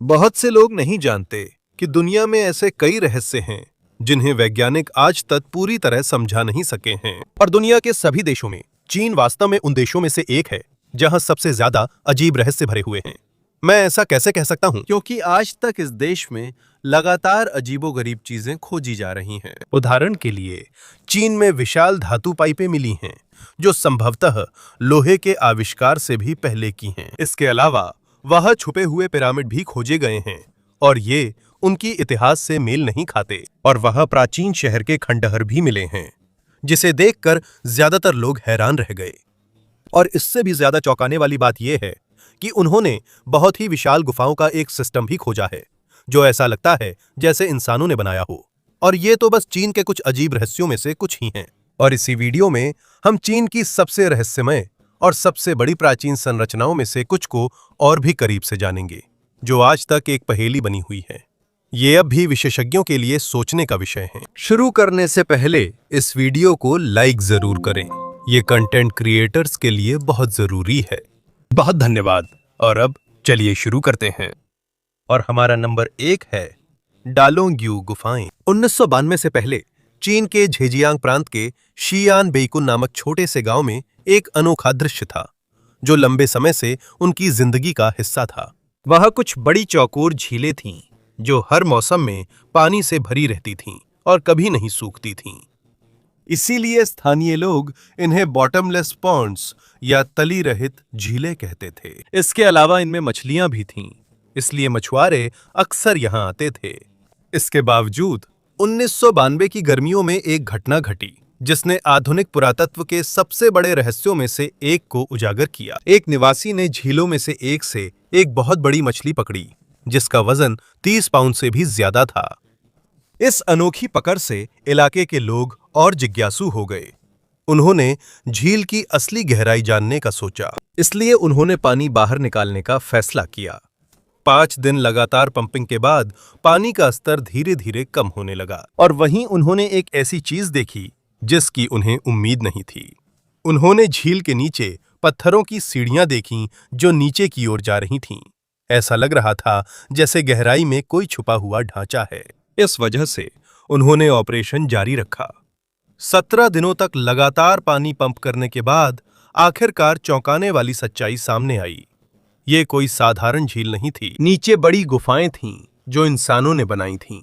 बहुत से लोग नहीं जानते कि दुनिया में ऐसे कई रहस्य हैं जिन्हें वैज्ञानिक आज तक पूरी तरह समझा नहीं सके हैं। और दुनिया के सभी देशों में चीन वास्तव में उन देशों में से एक है जहां सबसे ज्यादा अजीब रहस्य भरे हुए हैं। मैं ऐसा कैसे कह सकता हूं? क्योंकि आज तक इस देश में लगातार अजीबोगरीब चीजें खोजी जा रही हैं। उदाहरण के लिए चीन में विशाल धातु पाइपें मिली हैं जो संभवतः लोहे के आविष्कार से भी पहले की हैं। इसके अलावा वहां छुपे हुए पिरामिड भी खोजे गए हैं और ये उनकी इतिहास से मेल नहीं खाते। और वहां प्राचीन शहर के खंडहर भी मिले हैं जिसे देखकर ज्यादातर लोग हैरान रह गए। और इससे भी ज्यादा चौंकाने वाली बात यह है कि उन्होंने बहुत ही विशाल गुफाओं का एक सिस्टम भी खोजा है जो ऐसा लगता है जैसे इंसानों ने बनाया हो। और ये तो बस चीन के कुछ अजीब रहस्यों में से कुछ ही हैं। और इसी वीडियो में हम चीन की सबसे रहस्यमय और सबसे बड़ी प्राचीन संरचनाओं में से कुछ को और भी करीब से जानेंगे जो आज तक एक पहेली बनी हुई है। ये अब भी विशेषज्ञों के लिए सोचने का विषय है। शुरू करने से पहले इस वीडियो को लाइक जरूर करें। ये कंटेंट क्रिएटर्स के लिए बहुत जरूरी है। बहुत धन्यवाद। और अब चलिए शुरू करते हैं। और हमारा नंबर 1 है डालोंग्यू गुफाएं। 1992 से पहले चीन के झेजियांग प्रांत के शियान बेइकुन नामक छोटे से गांव में एक अनोखा दृश्य था जो लंबे समय से उनकी जिंदगी का हिस्सा था। वह कुछ बड़ी चौकोर झीलें थीं जो हर मौसम में पानी से भरी रहती थीं और कभी नहीं सूखती थीं। इसीलिए स्थानीय लोग इन्हें बॉटमलेस पॉन्ड्स या तली रहित झीलें कहते थे। इसके अलावा इनमें मछलियां भी थीं, इसलिए मछुआरे अक्सर यहां आते थे। इसके बावजूद 1992 की गर्मियों में एक घटना घटी जिसने आधुनिक पुरातत्व के सबसे बड़े रहस्यों में से एक को उजागर किया। एक निवासी ने झीलों में से एक एक बहुत बड़ी मछली पकड़ी जिसका वजन 30 पाउंड से भी ज्यादा था। इस अनोखी पकड़ से इलाके के लोग और जिज्ञासु हो गए। उन्होंने झील की असली गहराई जानने का सोचा, इसलिए उन्होंने पानी बाहर निकालने का फैसला किया। 5 दिन लगातार पंपिंग के बाद पानी का स्तर धीरे धीरे कम होने लगा। और वहीं उन्होंने एक ऐसी चीज देखी जिसकी उन्हें उम्मीद नहीं थी। उन्होंने झील के नीचे पत्थरों की सीढ़ियां देखीं जो नीचे की ओर जा रही थीं। ऐसा लग रहा था जैसे गहराई में कोई छुपा हुआ ढांचा है। इस वजह से उन्होंने ऑपरेशन जारी रखा। 17 दिनों तक लगातार पानी पंप करने के बाद आखिरकार चौंकाने वाली सच्चाई सामने आई। ये कोई साधारण झील नहीं थी। नीचे बड़ी गुफाएं थीं जो इंसानों ने बनाई थीं।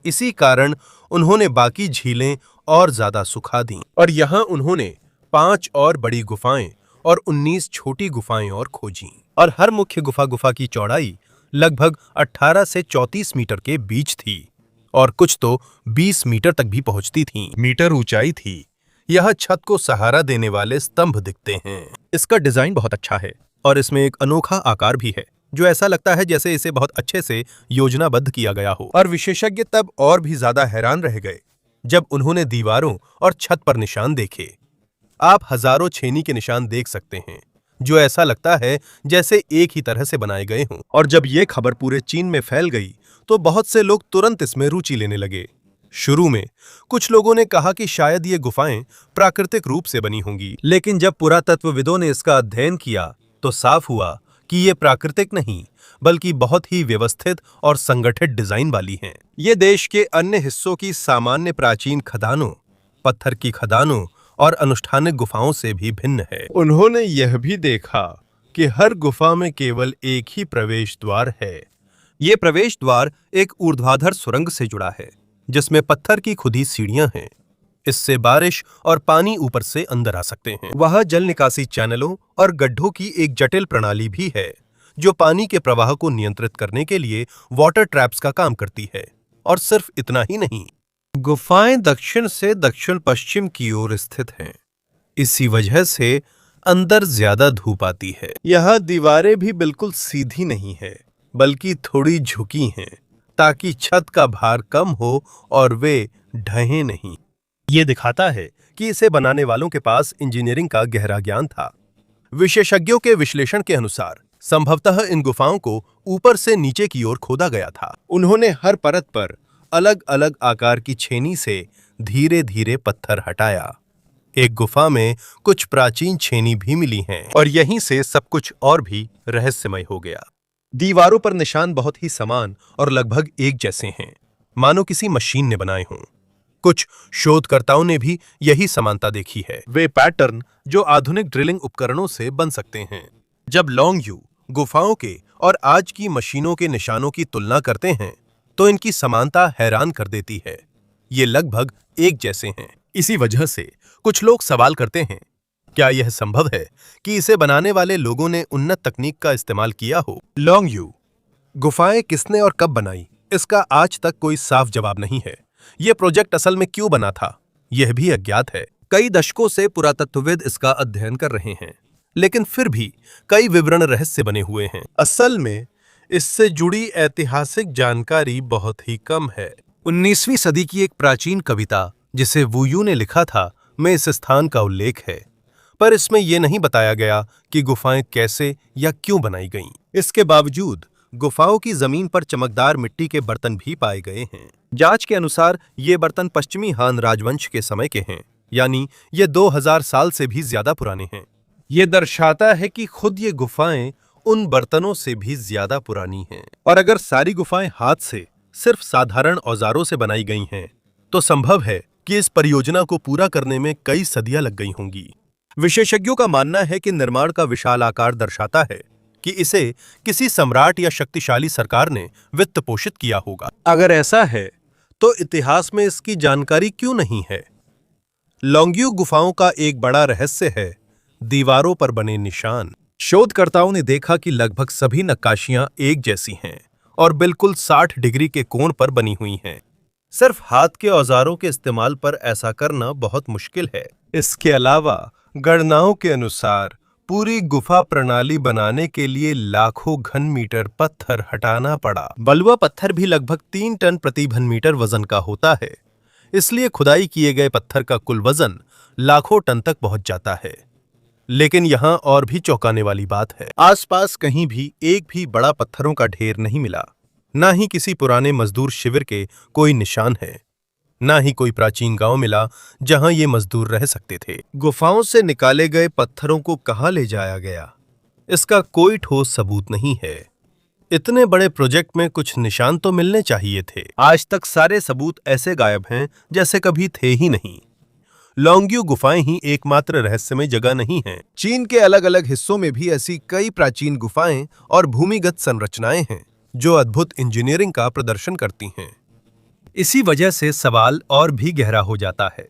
इसी कारण उन्होंने बाकी झीलें और ज्यादा सुखा दीं। और यहां उन्होंने 5 और बड़ी गुफाएं और 19 छोटी गुफाएं और खोजीं। और हर मुख्य गुफा की चौड़ाई लगभग 18 से 34 मीटर के बीच थी और कुछ तो 20 मीटर तक भी पहुंचती थीं। मीटर ऊंचाई थी। यह छत को सहारा देने वाले स्तंभ दिखते हैं। इसका डिजाइन बहुत अच्छा है और इसमें एक अनोखा आकार भी है जो ऐसा लगता है जैसे इसे बहुत अच्छे से योजनाबद्ध किया गया हो। और विशेषज्ञ तब और भी ज्यादा हैरान रह गए जब उन्होंने दीवारों और छत पर निशान देखे। आप हजारों छेनी के निशान देख सकते हैं जो ऐसा लगता है जैसे एक ही तरह से बनाए गए हों। और जब ये खबर पूरे चीन में फैल गई तो बहुत से लोग तुरंत इसमें रुचि लेने लगे। शुरू में कुछ लोगों ने कहा कि शायद ये गुफाएं प्राकृतिक रूप से बनी होंगी, लेकिन जब पुरातत्वविदों ने इसका अध्ययन किया तो साफ हुआ कि ये प्राकृतिक नहीं बल्कि बहुत ही व्यवस्थित और संगठित डिजाइन वाली हैं। ये देश के अन्य हिस्सों की सामान्य प्राचीन खदानों, पत्थर की खदानों और अनुष्ठानिक गुफाओं से भी भिन्न है। उन्होंने यह भी देखा कि हर गुफा में केवल एक ही प्रवेश द्वार है। ये प्रवेश द्वार एक ऊर्ध्वाधर सुरंग से जुड़ा है जिसमें पत्थर की खुदी सीढ़ियां हैं। इससे बारिश और पानी ऊपर से अंदर आ सकते हैं। वहां जल निकासी चैनलों और गड्ढों की एक जटिल प्रणाली भी है जो पानी के प्रवाह को नियंत्रित करने के लिए वाटर ट्रैप्स का काम करती है। और सिर्फ इतना ही नहीं, गुफाएं दक्षिण से दक्षिण पश्चिम की ओर स्थित हैं। इसी वजह से अंदर ज्यादा धूप आती है। यह दीवारें भी बिल्कुल सीधी नहीं है बल्कि थोड़ी झुकी हैं ताकि छत का भार कम हो और वे ढहें नहीं। ये दिखाता है कि इसे बनाने वालों के पास इंजीनियरिंग का गहरा ज्ञान था। विशेषज्ञों के विश्लेषण के अनुसार संभवतः इन गुफाओं को ऊपर से नीचे की ओर खोदा गया था। उन्होंने हर परत पर अलग अलग आकार की छेनी से धीरे धीरे पत्थर हटाया। एक गुफा में कुछ प्राचीन छेनी भी मिली हैं और यहीं से सब कुछ और भी रहस्यमय हो गया। दीवारों पर निशान बहुत ही समान और लगभग एक जैसे हैं, मानो किसी मशीन ने बनाए हों। कुछ शोधकर्ताओं ने भी यही समानता देखी है। वे पैटर्न जो आधुनिक ड्रिलिंग उपकरणों से बन सकते हैं। जब लॉन्गयू गुफाओं के और आज की मशीनों के निशानों की तुलना करते हैं तो इनकी समानता हैरान कर देती है। ये लगभग एक जैसे हैं। इसी वजह से कुछ लोग सवाल करते हैं, क्या यह संभव है कि इसे बनाने वाले लोगों ने उन्नत तकनीक का इस्तेमाल किया हो? लॉन्गयू गुफाएं किसने और कब बनाई, इसका आज तक कोई साफ जवाब नहीं है। यह प्रोजेक्ट असल में क्यों बना था, यह भी अज्ञात है। कई दशकों से पुरातत्वविद इसका अध्ययन कर रहे हैं, लेकिन फिर भी कई विवरण रहस्य बने हुए हैं। असल में इससे जुड़ी ऐतिहासिक जानकारी बहुत ही कम है। 19वीं सदी की एक प्राचीन कविता जिसे वुयू ने लिखा था में इस स्थान का उल्लेख है, पर इसमें यह नहीं बताया गया कि गुफाएं कैसे या क्यों बनाई गईं। इसके बावजूद गुफाओं की जमीन पर चमकदार मिट्टी के बर्तन भी पाए गए हैं। जांच के अनुसार ये बर्तन पश्चिमी हान राजवंश के समय के हैं, यानी ये 2000 साल से भी ज्यादा पुराने हैं। ये दर्शाता है कि खुद ये गुफाएं उन बर्तनों से भी ज्यादा पुरानी हैं। और अगर सारी गुफाएं हाथ से सिर्फ साधारण औजारों से बनाई गई हैं, तो संभव है कि इस परियोजना को पूरा करने में कई सदियां लग गई होंगी। विशेषज्ञों का मानना है कि निर्माण का विशाल आकार दर्शाता है कि इसे किसी सम्राट या शक्तिशाली सरकार ने वित्त पोषित किया होगा। अगर ऐसा है तो इतिहास में इसकी जानकारी क्यों नहीं है? लॉन्गयू गुफाओं का एक बड़ा रहस्य है दीवारों पर बने निशान। शोधकर्ताओं ने देखा कि लगभग सभी नक्काशियां एक जैसी हैं और बिल्कुल 60 डिग्री के कोण पर बनी हुई हैं। सिर्फ हाथ के औजारों के इस्तेमाल पर ऐसा करना बहुत मुश्किल है। इसके अलावा गणनाओं के अनुसार पूरी गुफा प्रणाली बनाने के लिए लाखों घन मीटर पत्थर हटाना पड़ा। बलुआ पत्थर भी लगभग 3 टन प्रति घन मीटर वजन का होता है, इसलिए खुदाई किए गए पत्थर का कुल वजन लाखों टन तक पहुंच जाता है। लेकिन यहां और भी चौंकाने वाली बात है, आसपास कहीं भी एक भी बड़ा पत्थरों का ढेर नहीं मिला। ना ही किसी पुराने मजदूर शिविर के कोई निशान है, ना ही कोई प्राचीन गांव मिला जहां ये मजदूर रह सकते थे। गुफाओं से निकाले गए पत्थरों को कहां ले जाया गया, इसका कोई ठोस सबूत नहीं है। इतने बड़े प्रोजेक्ट में कुछ निशान तो मिलने चाहिए थे। आज तक सारे सबूत ऐसे गायब हैं जैसे कभी थे ही नहीं। लॉन्गयू गुफाएं ही एकमात्र रहस्यमय जगह नहीं हैं। चीन के अलग अलग हिस्सों में भी ऐसी कई प्राचीन गुफाएं और भूमिगत संरचनाएं हैं जो अद्भुत इंजीनियरिंग का प्रदर्शन करती हैं। इसी वजह से सवाल और भी गहरा हो जाता है,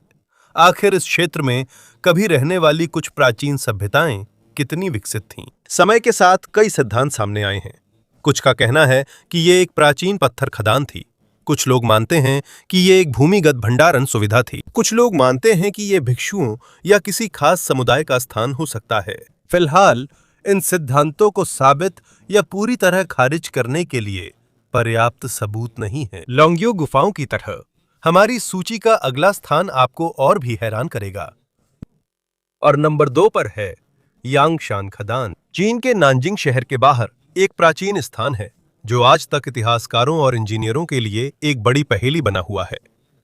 आखिर इस क्षेत्र में कभी रहने वाली कुछ प्राचीन सभ्यताएं कितनी विकसित थीं? समय के साथ कई सिद्धांत सामने आए हैं। कुछ का कहना है कि ये एक प्राचीन पत्थर खदान थी। कुछ लोग मानते हैं कि ये एक भूमिगत भंडारण सुविधा थी। कुछ लोग मानते हैं कि ये भिक्षुओं या किसी खास समुदाय का स्थान हो सकता है। फिलहाल इन सिद्धांतों को साबित या पूरी तरह खारिज करने के लिए पर्याप्त सबूत नहीं है। लॉन्गयू गुफाओं की तरह हमारी सूची का अगला स्थान आपको और भी हैरान करेगा। और नंबर 2 पर है यांगशान खदान। चीन के नानजिंग शहर के बाहर एक प्राचीन स्थान है जो आज तक इतिहासकारों और इंजीनियरों के लिए एक बड़ी पहेली बना हुआ है।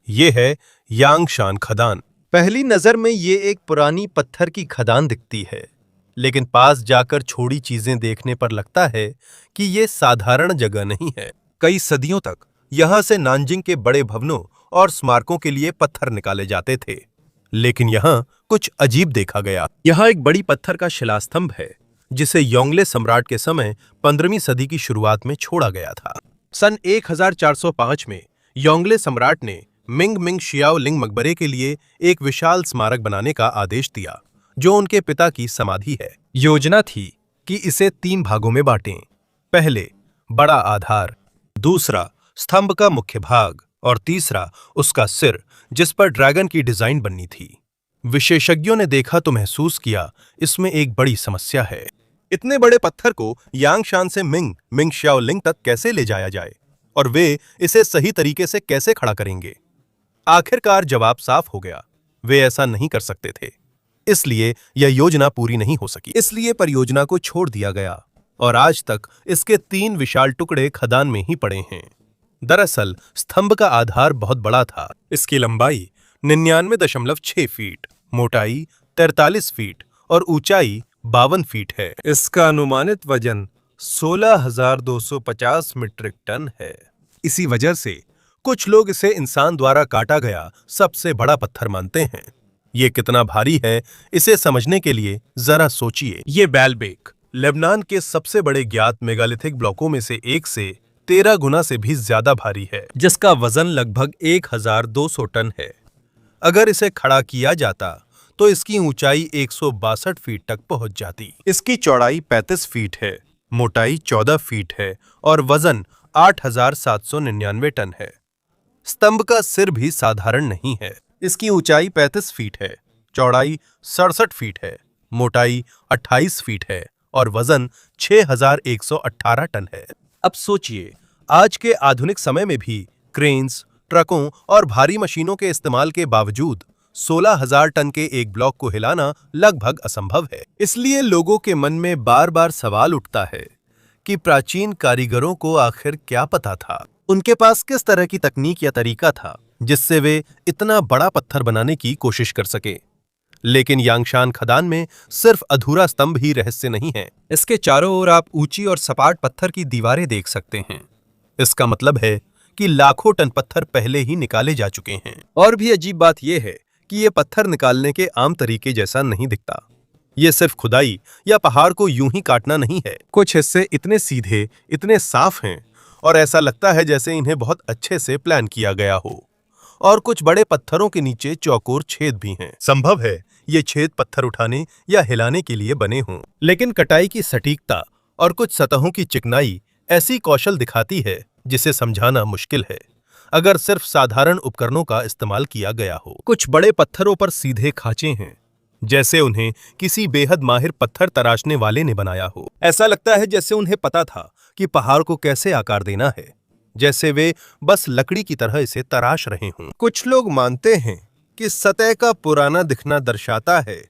ये है यांगशान खदान। पहली नजर में ये एक पुरानी पत्थर की खदान दिखती है, लेकिन पास जाकर छोड़ी चीजें देखने पर लगता है कि ये साधारण जगह नहीं है। कई सदियों तक यहां से नानजिंग के बड़े भवनों और स्मारकों के लिए पत्थर निकाले जाते थे, लेकिन यहां कुछ अजीब देखा गया। यहां एक बड़ी पत्थर का शिलास्तंभ है जिसे योंगले सम्राट के समय 15वीं सदी की शुरुआत में छोड़ा गया था। सन 1405 में योंगले सम्राट ने मिंग शियाओ लिंग मकबरे के लिए एक विशाल स्मारक बनाने का आदेश दिया, जो उनके पिता की समाधि है। योजना थी कि इसे 3 भागों में बांटें। पहले बड़ा आधार, दूसरा स्तंभ का मुख्य भाग और तीसरा उसका सिर जिस पर ड्रैगन की डिजाइन बननी थी। विशेषज्ञों ने देखा तो महसूस किया इसमें एक बड़ी समस्या है। इतने बड़े पत्थर को यांगशान से मिंग शियाओ लिंग तक कैसे ले जाया जाए और वे इसे सही तरीके से कैसे खड़ा करेंगे? आखिरकार जवाब साफ हो गया, वे ऐसा नहीं कर सकते थे। इसलिए यह योजना पूरी नहीं हो सकी। इसलिए परियोजना को छोड़ दिया गया और आज तक इसके 3 विशाल टुकड़े खदान में ही पड़े हैं। दरअसल स्तंभ का आधार बहुत बड़ा था। इसकी लंबाई 99.6 फीट, मोटाई 43 फीट और ऊंचाई 52 फीट है। इसका अनुमानित वजन 16,250 मीट्रिक टन है। इसी वजह से कुछ लोग इसे इंसान द्वारा काटा गया सबसे बड़ा पत्थर मानते हैं। ये कितना भारी है, इसे समझने के लिए जरा सोचिए। ये बैलबेक लेबनान के सबसे बड़े ज्ञात मेगालिथिक ब्लॉकों में से एक से 13 गुना से भी ज्यादा भारी है, जिसका वजन लगभग 1,200 टन है। अगर इसे खड़ा किया जाता तो इसकी ऊंचाई 162 फीट तक पहुंच जाती। इसकी चौड़ाई 35 फीट है, मोटाई 14 फीट है और वजन 8,799 टन है। स्तंभ का सिर भी साधारण नहीं है। इसकी ऊंचाई 35 फीट है, चौड़ाई 67 फीट है, मोटाई 28 फीट है और वजन 6,118 टन है। अब सोचिए, आज के आधुनिक समय में भी क्रेन्स, ट्रकों और भारी मशीनों के इस्तेमाल के बावजूद 16,000 टन के एक ब्लॉक को हिलाना लगभग असंभव है। इसलिए लोगों के मन में बार बार सवाल उठता है कि प्राचीन कारीगरों को आखिर क्या पता था, उनके पास किस तरह की तकनीक या तरीका था जिससे वे इतना बड़ा पत्थर बनाने की कोशिश कर सके। लेकिन यांगशान खदान में सिर्फ अधूरा स्तंभ ही रहस्य नहीं है। इसके चारों ओर आप ऊंची और सपाट पत्थर की दीवारें देख सकते हैं। इसका मतलब है कि लाखों टन पत्थर पहले ही निकाले जा चुके हैं। और भी अजीब बात यह है कि ये पत्थर निकालने के आम तरीके जैसा नहीं दिखता। ये सिर्फ खुदाई या पहाड़ को यूं ही काटना नहीं है। कुछ हिस्से इतने सीधे, इतने साफ हैं और ऐसा लगता है जैसे इन्हें बहुत अच्छे से प्लान किया गया हो। और कुछ बड़े पत्थरों के नीचे चौकोर छेद भी हैं। संभव है ये छेद पत्थर उठाने या हिलाने के लिए बने हों। लेकिन कटाई की सटीकता और कुछ सतहों की चिकनाई ऐसी कौशल दिखाती है जिसे समझाना मुश्किल है, अगर सिर्फ साधारण उपकरणों का इस्तेमाल किया गया हो। कुछ बड़े पत्थरों पर सीधे खांचे हैं, जैसे उन्हें किसी बेहद माहिर पत्थर तराशने वाले ने बनाया हो। ऐसा लगता है जैसे उन्हें पता था कि पहाड़ को कैसे आकार देना है, जैसे वे बस लकड़ी की तरह इसे तराश रहे हों। कुछ लोग मानते हैं कि सतह का पुराना दिखना दर्शाता है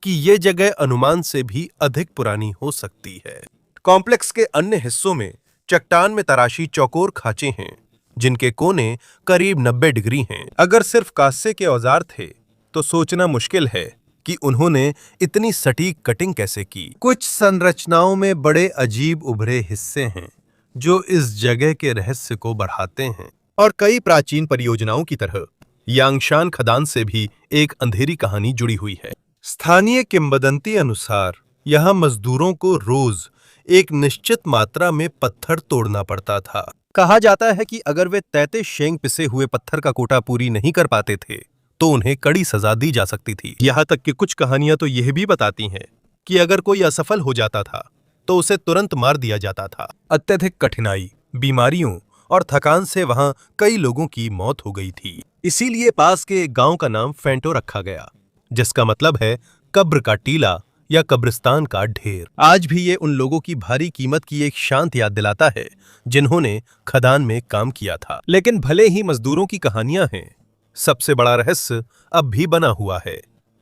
कि ये जगह अनुमान से भी अधिक पुरानी हो सकती है। कॉम्प्लेक्स के अन्य हिस्सों में चट्टान में तराशी चौकोर खांचे हैं, जिनके कोने करीब 90 डिग्री हैं। अगर सिर्फ कांसे के औजार थे तो सोचना मुश्किल है कि उन्होंने इतनी सटीक कटिंग कैसे की। कुछ संरचनाओं में बड़े अजीब उभरे हिस्से हैं जो इस जगह के रहस्य को बढ़ाते हैं। और कई प्राचीन परियोजनाओं की तरह यांगशान खदान से भी एक अंधेरी कहानी जुड़ी हुई है। स्थानीय किंवदंती अनुसार यहाँ मजदूरों को रोज एक निश्चित मात्रा में पत्थर तोड़ना पड़ता था। कहा जाता है कि अगर वे तैते शेंग पिसे हुए पत्थर का कोटा पूरी नहीं कर पाते थे तो उन्हें कड़ी सजा दी जा सकती थी। यहाँ तक कि कुछ कहानियां तो यह भी बताती हैं कि अगर कोई असफल हो जाता था तो उसे तुरंत मार दिया जाता था। अत्यधिक कठिनाई, बीमारियों और थकान से वहां कई लोगों की मौत हो गई थी। इसीलिए पास के एक गांव का नाम फेंटो रखा गया, जिसका मतलब है कब्र का टीला या कब्रिस्तान का ढेर। आज भी ये उन लोगों की भारी कीमत की एक शांत याद दिलाता है जिन्होंने खदान में काम किया था। लेकिन भले ही मजदूरों की कहानियां हैं, सबसे बड़ा रहस्य अब भी बना हुआ है।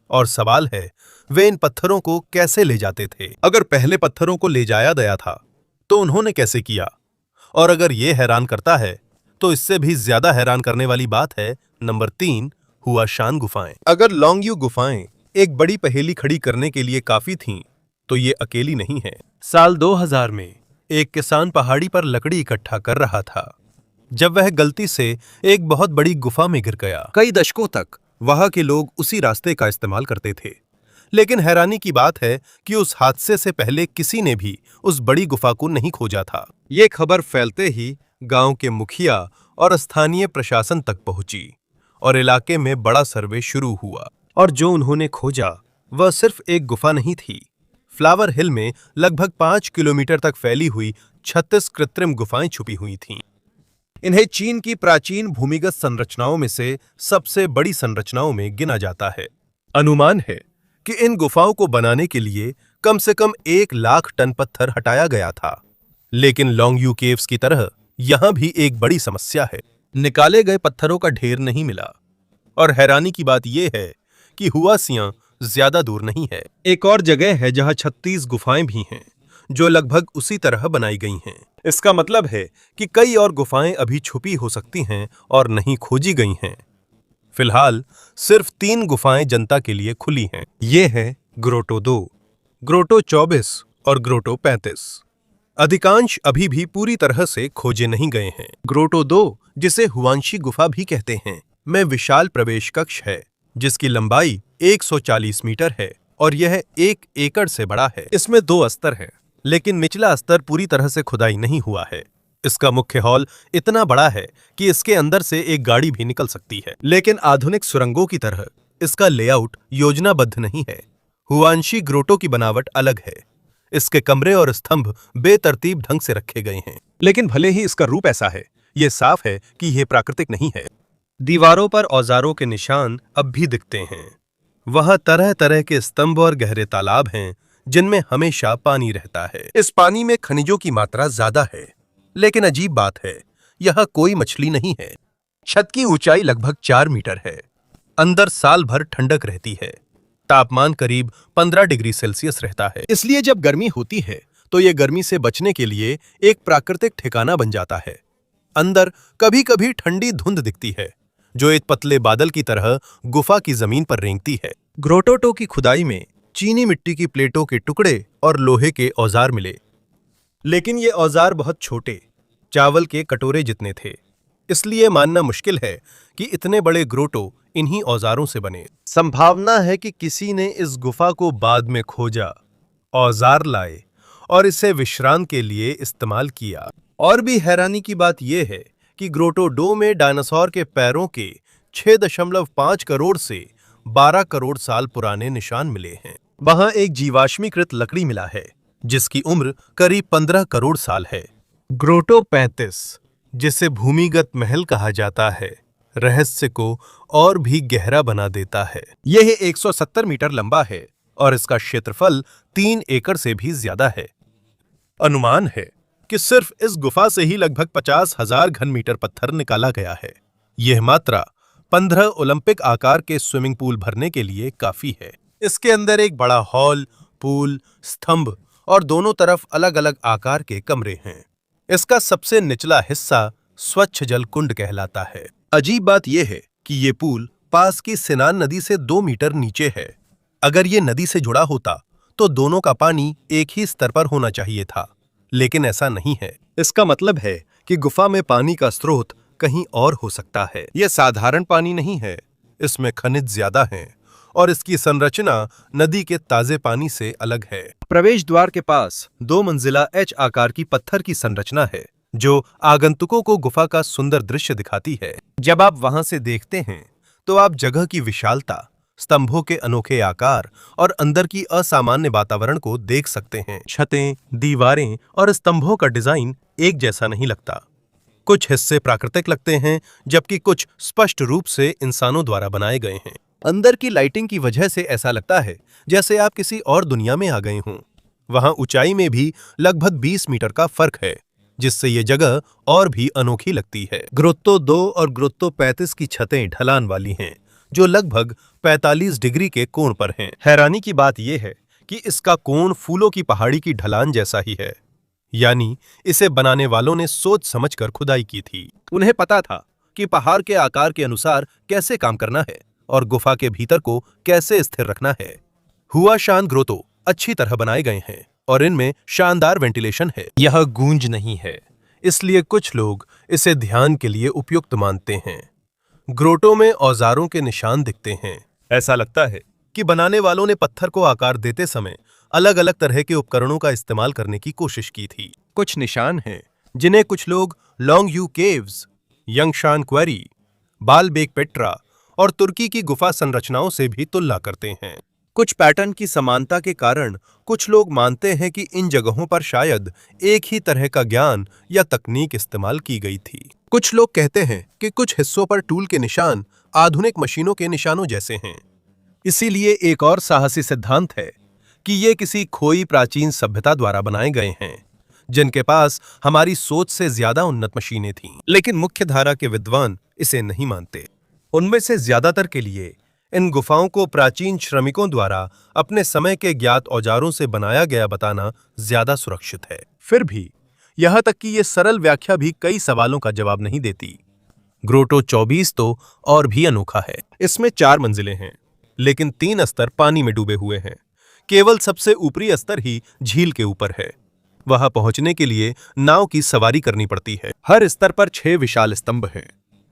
और सवाल है, वे इन पत्थरों को कैसे ले जाते थे? अगर पहले पत्थरों को ले जाया गया था तो उन्होंने कैसे किया? और अगर ये हैरान करता है तो इससे भी ज्यादा हैरान करने वाली बात है नंबर 3, हुआशान गुफाएं। अगर लॉन्गयू गुफाएं एक बड़ी पहेली खड़ी करने के लिए काफी थीं, तो ये अकेली नहीं है। साल 2000 में एक किसान पहाड़ी पर लकड़ी इकट्ठा कर रहा था जब वह गलती से एक बहुत बड़ी गुफा में गिर गया। कई दशकों तक वहां के लोग उसी रास्ते का इस्तेमाल करते थे, लेकिन हैरानी की बात है कि उस हादसे से पहले किसी ने भी उस बड़ी गुफा को नहीं खोजा था। ये खबर फैलते ही गांव के मुखिया और स्थानीय प्रशासन तक पहुंची और इलाके में बड़ा सर्वे शुरू हुआ। और जो उन्होंने खोजा वह सिर्फ एक गुफा नहीं थी। फ्लावर हिल में लगभग 5 किलोमीटर तक फैली हुई 36 कृत्रिम गुफाएं छुपी हुई थीं। इन्हें चीन की प्राचीन भूमिगत संरचनाओं में से सबसे बड़ी संरचनाओं में गिना जाता है। अनुमान है कि इन गुफाओं को बनाने के लिए कम से कम 1 लाख टन पत्थर हटाया गया था। लेकिन लॉन्गयू केव्स की तरह यहां भी एक बड़ी समस्या है। निकाले गए पत्थरों का ढेर नहीं मिला। और हैरानी की बात यह है कि हुआसियां ज्यादा दूर नहीं है। एक और जगह है जहां 36 गुफाएं भी हैं, जो लगभग उसी तरह बनाई गई हैं। इसका मतलब है कि कई और गुफाएं अभी छुपी हो सकती हैं और नहीं खोजी गई हैं। फिलहाल सिर्फ 3 गुफाएं जनता के लिए खुली हैं। ये हैं ग्रोटो 2, ग्रोटो 24 और ग्रोटो 35। अधिकांश अभी भी पूरी तरह से खोजे नहीं गए हैं। ग्रोटो 2, जिसे हुआंशी गुफा भी कहते हैं, में विशाल प्रवेश कक्ष है जिसकी लंबाई 140 मीटर है और यह 1 एकड़ से बड़ा है। इसमें 2 स्तर हैं, लेकिन निचला स्तर पूरी तरह से खुदाई नहीं हुआ है। इसका मुख्य हॉल इतना बड़ा है कि इसके अंदर से एक गाड़ी भी निकल सकती है, लेकिन आधुनिक सुरंगों की तरह इसका लेआउट योजनाबद्ध नहीं है। हुआंशी ग्रोटो की बनावट अलग है। इसके कमरे और स्तंभ बेतरतीब ढंग से रखे गए हैं, लेकिन भले ही इसका रूप ऐसा है, यह साफ है कि यह प्राकृतिक नहीं है। दीवारों पर औजारों के निशान अब भी दिखते हैं। वहां तरह तरह के स्तंभ और गहरे तालाब हैं जिनमें हमेशा पानी रहता है। इस पानी में खनिजों की मात्रा ज्यादा है, लेकिन अजीब बात है, यहां कोई मछली नहीं है। छत की ऊंचाई लगभग 4 मीटर है। अंदर साल भर ठंडक रहती है। तापमान करीब 15 डिग्री सेल्सियस रहता है। इसलिए जब गर्मी होती है तो यह गर्मी से बचने के लिए एक प्राकृतिक ठिकाना बन जाता है। अंदर कभी-कभी ठंडी धुंध दिखती है जो एक पतले बादल की तरह गुफा की जमीन पर रेंगती है। ग्रोटो 2 की खुदाई में चीनी मिट्टी की प्लेटों के टुकड़े और लोहे के औजार मिले, लेकिन ये औजार बहुत छोटे, चावल के कटोरे जितने थे। इसलिए मानना मुश्किल है कि इतने बड़े ग्रोटो इन्हीं औजारों से बने। संभावना है कि किसी ने इस गुफा को बाद में खोजा, औजार लाए और इसे विश्राम के लिए इस्तेमाल किया। और भी हैरानी की बात यह है कि ग्रोटो 2 में डायनासोर के पैरों के 6.5 करोड़ से 12 करोड़ साल पुराने निशान मिले हैं। वहां एक जीवाश्मीकृत लकड़ी मिला है जिसकी उम्र करीब 15 करोड़ साल है। ग्रोटो 35, जिसे भूमिगत महल कहा जाता है, रहस्य को और भी गहरा बना देता है। यह 170 मीटर लंबा है और इसका क्षेत्रफल 3 एकड़ से भी ज्यादा है। अनुमान है कि सिर्फ इस गुफा से ही लगभग 50,000 घन मीटर पत्थर निकाला गया है। यह मात्रा 15 ओलंपिक आकार के स्विमिंग पूल भरने के लिए काफी है। इसके अंदर एक बड़ा हॉल, पूल, स्तंभ और दोनों तरफ अलग-अलग आकार के कमरे हैं। इसका सबसे निचला हिस्सा स्वच्छ जल कुंड कहलाता है। अजीब बात यह है कि यह पूल पास की सिनान नदी से 2 मीटर नीचे है। अगर यह नदी से जुड़ा होता तो दोनों का पानी एक ही स्तर पर होना चाहिए था, लेकिन ऐसा नहीं है। इसका मतलब है कि गुफा में पानी का स्रोत कहीं और हो सकता है। यह साधारण पानी नहीं है, इसमें खनिज ज्यादा हैं और इसकी संरचना नदी के ताजे पानी से अलग है। प्रवेश द्वार के पास 2 मंजिला एच आकार की पत्थर की संरचना है जो आगंतुकों को गुफा का सुंदर दृश्य दिखाती है। जब आप वहां से देखते हैं तो आप जगह की विशालता, स्तंभों के अनोखे आकार और अंदर की असामान्य वातावरण को देख सकते हैं। छतें, दीवारें और स्तंभों का डिजाइन एक जैसा नहीं लगता। कुछ हिस्से प्राकृतिक लगते हैं जबकि कुछ स्पष्ट रूप से इंसानों द्वारा बनाए गए हैं। अंदर की लाइटिंग की वजह से ऐसा लगता है जैसे आप किसी और दुनिया में आ गए हों। वहां ऊंचाई में भी लगभग 20 मीटर का फर्क है, जिससे ये जगह और भी अनोखी लगती है। ग्रोटो 2 और ग्रोटो 35 की छतें ढलान वाली हैं, जो लगभग 45 डिग्री के कोण पर हैं। हैरानी की बात यह है कि इसका कोण फूलों की पहाड़ी की ढलान जैसा ही है, यानी इसे बनाने वालों ने सोच समझकर खुदाई की थी। उन्हें पता था कि पहाड़ के आकार के अनुसार कैसे काम करना है और गुफा के भीतर को कैसे स्थिर रखना है। हुआशान ग्रोटो अच्छी तरह बनाए गए हैं और इनमें शानदार वेंटिलेशन है। यह गूंज नहीं है, इसलिए कुछ लोग इसे ध्यान के लिए उपयुक्त मानते हैं। ग्रोटो में औजारों के निशान दिखते हैं। ऐसा लगता है कि बनाने वालों ने पत्थर को आकार देते समय अलग-अलग तरह के उपकरणों का इस्तेमाल करने की कोशिश की थी। कुछ निशान हैं जिन्हें कुछ लोग Longyou caves, Yangshan quarry, Baalbek Petra और तुर्की की गुफा संरचनाओं से भी तुलना करते हैं। कुछ पैटर्न की समानता के कारण कुछ लोग मानते हैं कि इन जगहों पर शायद एक ही तरह का ज्ञान या तकनीक इस्तेमाल की गई थी। कुछ लोग कहते हैं कि कुछ हिस्सों पर टूल के निशान आधुनिक मशीनों के निशानों जैसे हैं। इसीलिए एक और साहसी सिद्धांत है कि ये किसी खोई प्राचीन सभ्यता द्वारा बनाए गए हैं, जिनके पास हमारी सोच से ज्यादा उन्नत मशीनें थीं। लेकिन मुख्य धारा के विद्वान इसे नहीं मानते। उनमें से ज्यादातर के लिए इन गुफाओं को प्राचीन श्रमिकों द्वारा अपने समय के ज्ञात औजारों से बनाया गया बताना ज्यादा सुरक्षित है। फिर भी यहां तक कि ये सरल व्याख्या भी कई सवालों का जवाब नहीं देती। ग्रोटो 24 तो और भी अनोखा है। इसमें 4 मंजिलें हैं, लेकिन 3 स्तर पानी में डूबे हुए हैं। केवल सबसे ऊपरी स्तर ही झील के ऊपर है। वहां पहुंचने के लिए नाव की सवारी करनी पड़ती है। हर स्तर पर 6 विशाल स्तंभ हैं।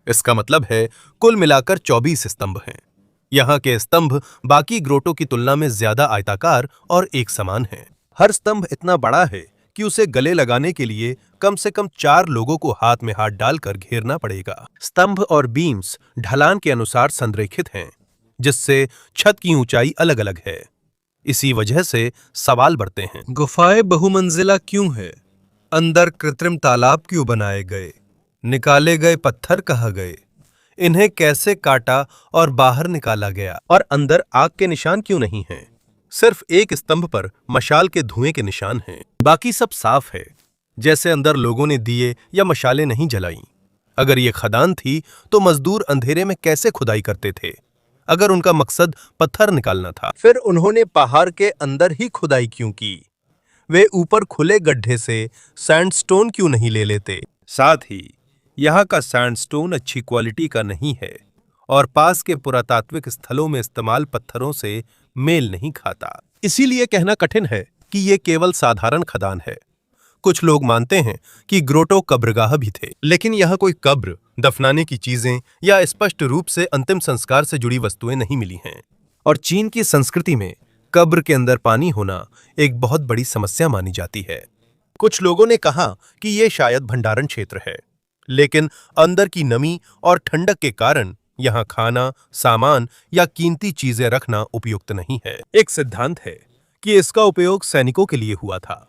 इसका मतलब है कुल मिलाकर 24 स्तंभ हैं। यहाँ के स्तंभ बाकी ग्रोटों की तुलना में ज्यादा आयताकार और एक समान हैं। हर स्तंभ इतना बड़ा है कि उसे गले लगाने के लिए कम से कम 4 लोगों को हाथ में हाथ डालकर घेरना पड़ेगा। स्तंभ और बीम्स ढलान के अनुसार संरेखित हैं, जिससे छत की ऊंचाई अलग अलग है। इसी वजह से सवाल बढ़ते हैं, गुफाएं बहुमंजिला क्यों है? अंदर कृत्रिम तालाब क्यों बनाए गए? निकाले गए पत्थर कहाँ गए? इन्हें कैसे काटा और बाहर निकाला गया? और अंदर आग के निशान क्यों नहीं हैं? सिर्फ एक स्तंभ पर मशाल के धुएं के निशान हैं। बाकी सब साफ है, जैसे अंदर लोगों ने दिए या मशालें नहीं जलाई। अगर ये खदान थी तो मजदूर अंधेरे में कैसे खुदाई करते थे? अगर उनका मकसद पत्थर निकालना था, फिर उन्होंने पहाड़ के अंदर ही खुदाई क्यों की? वे ऊपर खुले गड्ढे से सैंडस्टोन क्यों नहीं ले लेते? साथ ही यहाँ का सैंडस्टोन अच्छी क्वालिटी का नहीं है और पास के पुरातात्विक स्थलों में इस्तेमाल पत्थरों से मेल नहीं खाता। इसीलिए कहना कठिन है कि ये केवल साधारण खदान है। कुछ लोग मानते हैं कि ग्रोटो कब्रगाह भी थे, लेकिन यहाँ कोई कब्र, दफनाने की चीजें या स्पष्ट रूप से अंतिम संस्कार से जुड़ी वस्तुएं नहीं मिली हैं। और चीन की संस्कृति में कब्र के अंदर पानी होना एक बहुत बड़ी समस्या मानी जाती है। कुछ लोगों ने कहा कि ये शायद भंडारण क्षेत्र है, लेकिन अंदर की नमी और ठंडक के कारण यहाँ खाना, सामान या कीमती चीजें रखना उपयुक्त नहीं है। एक सिद्धांत है कि इसका उपयोग सैनिकों के लिए हुआ था,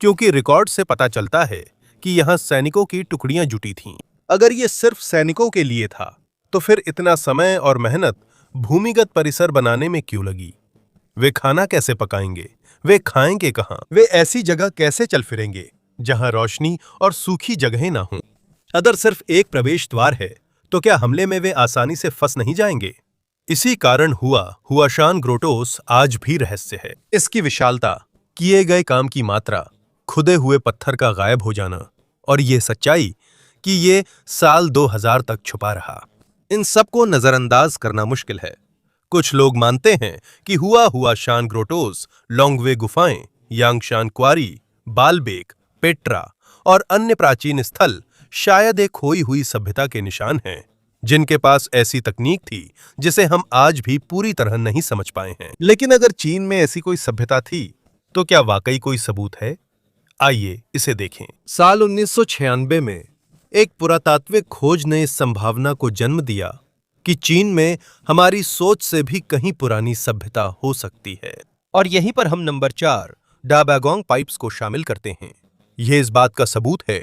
क्योंकि रिकॉर्ड से पता चलता है कि यहाँ सैनिकों की टुकड़ियां जुटी थीं। अगर ये सिर्फ सैनिकों के लिए था, तो फिर इतना समय और मेहनत भूमिगत परिसर बनाने में क्यों लगी? वे खाना कैसे पकाएंगे? वे खाएंगे कहाँ? वे ऐसी जगह कैसे चल फिरेंगे जहाँ रोशनी और सूखी जगहें ना हों? अगर सिर्फ एक प्रवेश द्वार है, तो क्या हमले में वे आसानी से फंस नहीं जाएंगे? इसी कारण हुआशान ग्रोटोस आज भी रहस्य है। इसकी विशालता, किए गए काम की मात्रा, खुदे हुए पत्थर का गायब हो जाना और ये सच्चाई कि ये साल 2000 तक छुपा रहा, इन सबको नजरअंदाज करना मुश्किल है। कुछ लोग मानते हैं कि हुआशान ग्रोटोस, लोंगवे गुफाएं, यांगशान क्वारी, बालबेक, पेट्रा और अन्य प्राचीन स्थल शायद एक खोई हुई सभ्यता के निशान हैं, जिनके पास ऐसी तकनीक थी जिसे हम आज भी पूरी तरह नहीं समझ पाए हैं। लेकिन अगर चीन में ऐसी कोई सभ्यता थी, तो क्या वाकई कोई सबूत है? आइए इसे देखें। साल 1996 में एक पुरातात्विक खोज ने इस संभावना को जन्म दिया कि चीन में हमारी सोच से भी कहीं पुरानी सभ्यता हो सकती है। और यहीं पर हम नंबर 4 डाबागोंग पाइप्स को शामिल करते हैं। यह इस बात का सबूत है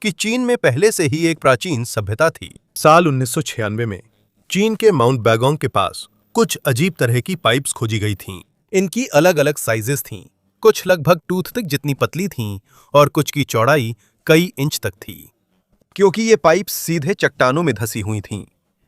कि चीन में पहले से ही एक प्राचीन सभ्यता थी। साल 1996 में चीन के माउंट बैगोंग के पास कुछ अजीब तरह की पाइप्स खोजी गई थीं। इनकी अलग अलग साइजेस थीं। कुछ लगभग टूथपिक जितनी पतली थीं और कुछ की चौड़ाई कई इंच तक थी। क्योंकि ये पाइप्स सीधे चट्टानों में धसी हुई थीं,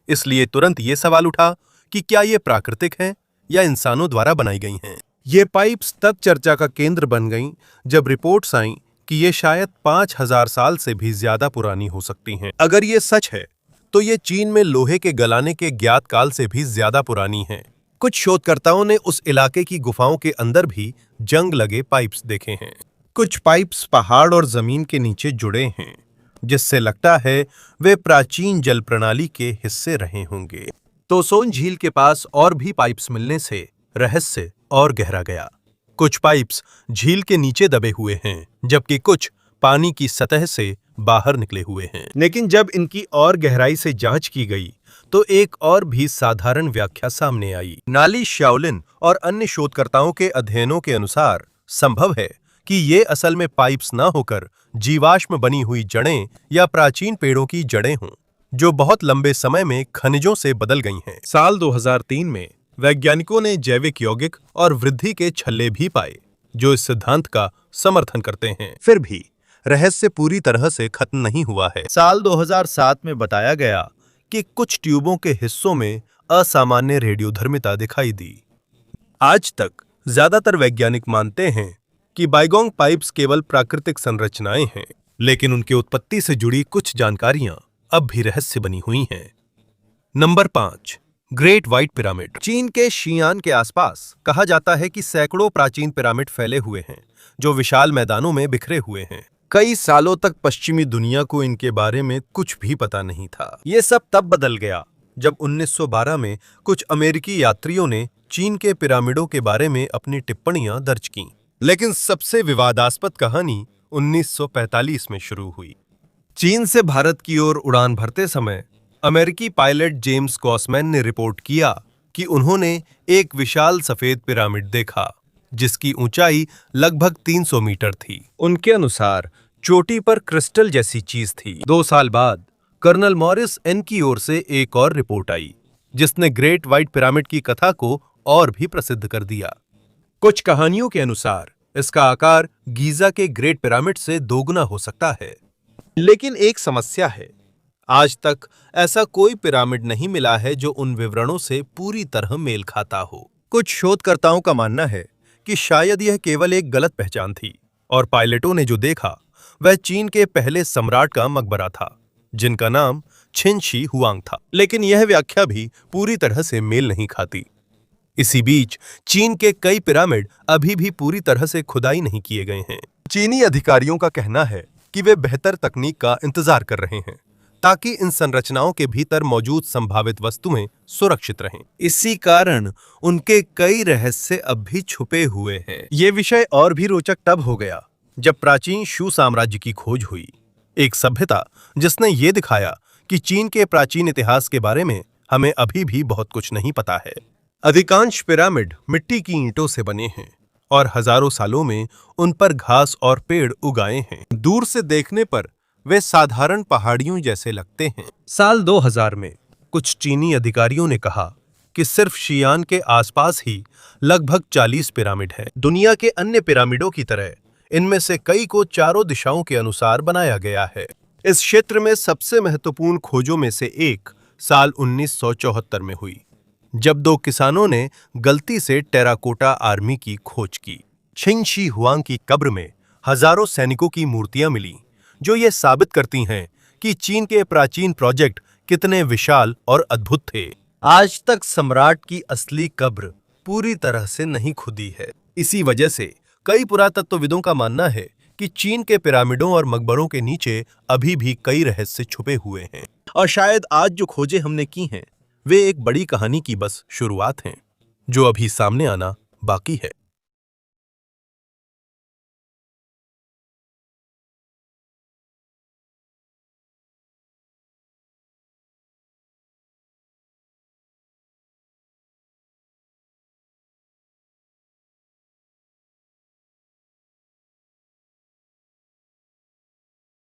इसलिए तुरंत ये सवाल उठा कि क्या ये प्राकृतिक हैं या इंसानों द्वारा बनाई गई हैं। ये पाइप्स तब चर्चा का केंद्र बन गईं जब रिपोर्ट्स आईं कि ये शायद 5000 साल से भी ज्यादा पुरानी हो सकती हैं। अगर ये सच है, तो ये चीन में लोहे के गलाने के ज्ञात काल से भी ज्यादा पुरानी हैं। कुछ शोधकर्ताओं ने उस इलाके की गुफाओं के अंदर भी जंग लगे पाइप्स देखे हैं। कुछ पाइप्स पहाड़ और जमीन के नीचे जुड़े हैं, जिससे लगता है वे प्राचीन जल प्रणाली के हिस्से रहे होंगे। तोसोन झील के पास और भी पाइप्स मिलने से रहस्य और गहरा गया। कुछ पाइप्स झील के नीचे दबे हुए हैं, जबकि कुछ पानी की सतह से बाहर निकले हुए हैं। लेकिन जब इनकी और गहराई से जांच की गई, तो एक और भी साधारण व्याख्या सामने आई। नाली शाओलिन और अन्य शोधकर्ताओं के अध्ययनों के अनुसार संभव है कि ये असल में पाइप्स न होकर जीवाश्म बनी हुई जड़ें या प्राचीन पेड़ों की जड़ें हों, जो बहुत लंबे समय में खनिजों से बदल गई हैं। साल 2003 में वैज्ञानिकों ने जैविक यौगिक और वृद्धि के छल्ले भी पाए, जो इस सिद्धांत का समर्थन करते हैं। फिर भी रहस्य पूरी तरह से खत्म नहीं हुआ है। साल 2007 में बताया गया कि कुछ ट्यूबों के हिस्सों में असामान्य रेडियोधर्मिता दिखाई दी। आज तक ज्यादातर वैज्ञानिक मानते हैं कि बाइगोंग पाइप्स केवल प्राकृतिक संरचनाएं हैं, लेकिन उनकी उत्पत्ति से जुड़ी कुछ जानकारियां अब भी रहस्य बनी हुई हैं। Number 5 great white pyramid. चीन के शियान के आसपास कहा जाता है कि सैकड़ों प्राचीन पिरामिड फैले हुए हैं, जो विशाल मैदानों में बिखरे हुए हैं। कई सालों तक पश्चिमी दुनिया को इनके बारे में कुछ भी पता नहीं था। ये सब तब बदल गया जब 1912 में कुछ अमेरिकी यात्रियों ने चीन के पिरामिडों के बारे में अपनी टिप्पणियां दर्ज कीं। लेकिन सबसे विवादास्पद कहानी 1945 में शुरू हुई। चीन से भारत की ओर उड़ान भरते समय अमेरिकी पायलट जेम्स गॉसमैन ने रिपोर्ट किया कि उन्होंने एक विशाल सफेद पिरामिड देखा, जिसकी ऊंचाई लगभग 300 मीटर थी। उनके अनुसार चोटी पर क्रिस्टल जैसी चीज थी। 2 साल बाद कर्नल मॉरिस एन की ओर से एक और रिपोर्ट आई, जिसने ग्रेट व्हाइट पिरामिड की कथा को और भी प्रसिद्ध कर दिया। कुछ कहानियों के अनुसार इसका आकार गीजा के ग्रेट पिरामिड से दोगुना हो सकता है। लेकिन एक समस्या है, आज तक ऐसा कोई पिरामिड नहीं मिला है जो उन विवरणों से पूरी तरह मेल खाता हो। कुछ शोधकर्ताओं का मानना है कि शायद यह केवल एक गलत पहचान थी और पायलटों ने जो देखा वह चीन के पहले सम्राट का मकबरा था, जिनका नाम छिन शी हुआंग था। लेकिन यह व्याख्या भी पूरी तरह से मेल नहीं खाती। इसी बीच चीन के कई पिरामिड अभी भी पूरी तरह से खुदाई नहीं किए गए हैं। चीनी अधिकारियों का कहना है कि वे बेहतर तकनीक का इंतजार कर रहे हैं ताकि इन संरचनाओं के भीतर मौजूद संभावित वस्तुएं सुरक्षित रहें। इसी कारण उनके कई रहस्य अब भी छुपे हुए हैं। ये विषय और भी रोचक तब हो गया जब प्राचीन शू साम्राज्य की खोज हुई, एक सभ्यता जिसने ये दिखाया कि चीन के प्राचीन इतिहास के बारे में हमें अभी भी बहुत कुछ नहीं पता है। अधिकांश पिरामिड मिट्टी की ईंटों से बने हैं और हजारों सालों में उन पर घास और पेड़ उगाए हैं। दूर से देखने पर वे साधारण पहाड़ियों जैसे लगते हैं। साल 2000 में कुछ चीनी अधिकारियों ने कहा कि सिर्फ शियान के आसपास ही लगभग 40 पिरामिड हैं। दुनिया के अन्य पिरामिडों की तरह इनमें से कई को चारों दिशाओं के अनुसार बनाया गया है। इस क्षेत्र में सबसे महत्वपूर्ण खोजों में से एक साल 1974 में हुई, जब 2 किसानों ने गलती से टेराकोटा आर्मी की खोज की। छिन शी हुआंग की कब्र में हजारों सैनिकों की मूर्तियां मिली, जो ये साबित करती हैं कि चीन के प्राचीन प्रोजेक्ट कितने विशाल और अद्भुत थे। आज तक सम्राट की असली कब्र पूरी तरह से नहीं खुदी है। इसी वजह से कई पुरातत्वविदों का मानना है कि चीन के पिरामिडों और मकबरों के नीचे अभी भी कई रहस्य छुपे हुए हैं। और शायद आज जो खोजें हमने की हैं, वे एक बड़ी कहानी की बस शुरुआत हैं, जो अभी सामने आना बाकी है।